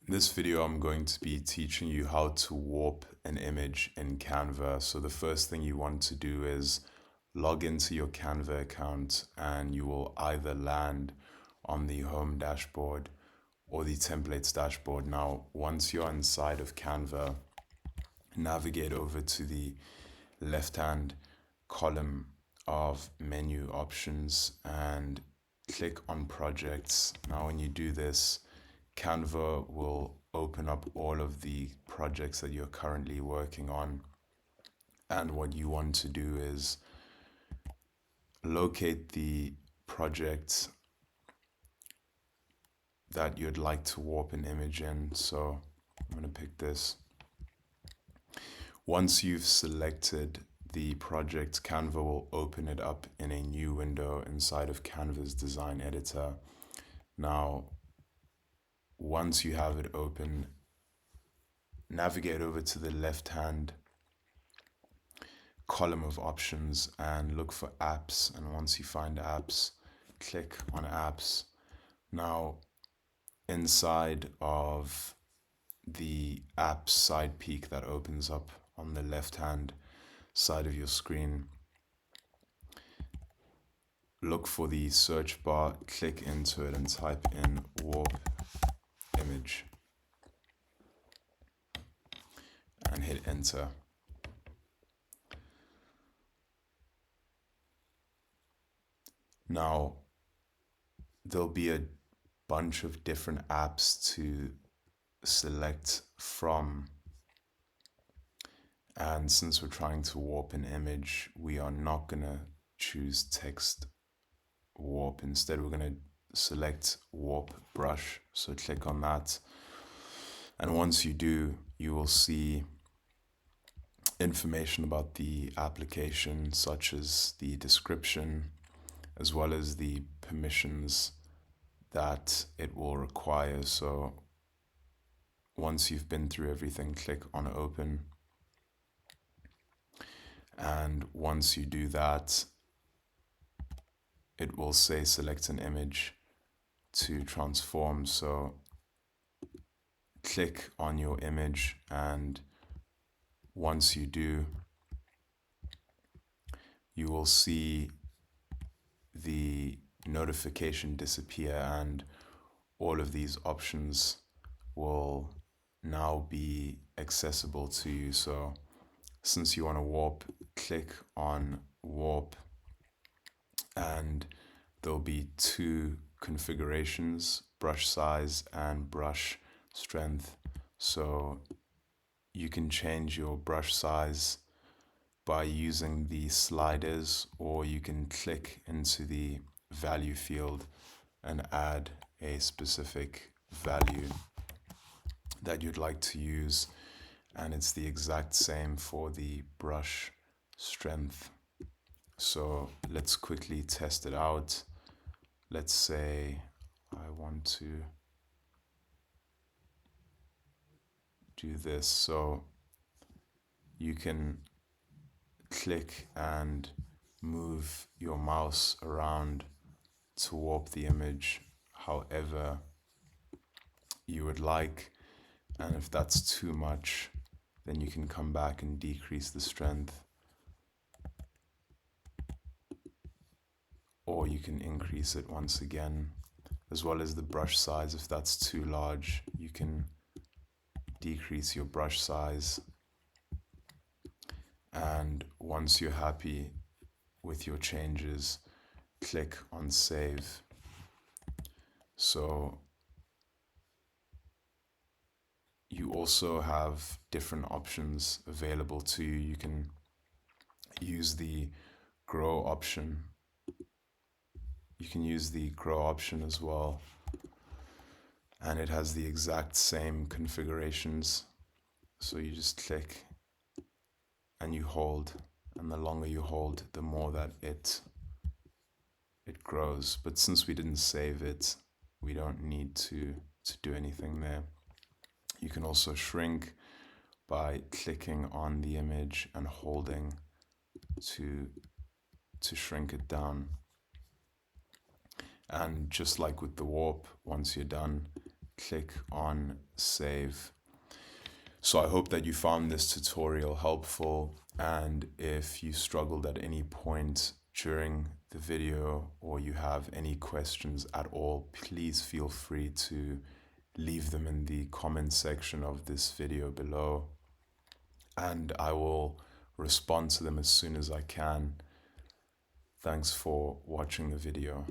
In this video, I'm going to be teaching you how to warp an image in Canva. So the first thing you want to do is log into your Canva account, and you will either land on the home dashboard or the templates dashboard. Now, once you're inside of Canva, navigate over to the left-hand column of menu options and click on projects. Now, when you do this, Canva will open up all of the projects that you're currently working on. And what you want to do is locate the project that you'd like to warp an image in. So I'm going to pick this. Once you've selected the project, Canva will open it up in a new window inside of Canva's design editor. Now, once you have it open, navigate over to the left-hand column of options and look for apps. And once you find apps, click on apps. Now, inside of the apps side peek that opens up on the left-hand side of your screen, look for the search bar, click into it and type in warp image and hit enter. Now, there'll be a bunch of different apps to select from, and since we're trying to warp an image, we are not going to choose text warp. Instead, we're going to select warp brush. So click on that, and once you do, you will see information about the application, such as the description, as well as the permissions that it will require. So once you've been through everything, click on open. And once you do that, it will say select an image to transform. So click on your image, and once you do, you will see the notification disappear, and all of these options will now be accessible to you. So since you want to warp, click on warp, and there'll be two configurations: brush size and brush strength. So you can change your brush size by using the sliders, or you can click into the value field and add a specific value that you'd like to use, and it's the exact same for the brush strength. So let's quickly test it out. Let's say I want to do this. So you can click and move your mouse around to warp the image however you would like. And if that's too much, then you can come back and decrease the strength, or you can increase it once again, as well as the brush size. If that's too large, you can decrease your brush size. And once you're happy with your changes, click on save. So you also have different options available to you. You can use the grow option. You can use the grow option as well, and it has the exact same configurations. So you just click and you hold, and the longer you hold, the more that it grows. But since we didn't save it, we don't need to do anything there. You can also shrink by clicking on the image and holding to shrink it down. And just like with the warp, once you're done, click on save. So I hope that you found this tutorial helpful, and if you struggled at any point during the video or you have any questions at all, please feel free to leave them in the comment section of this video below, and I will respond to them as soon as I can. Thanks for watching the video.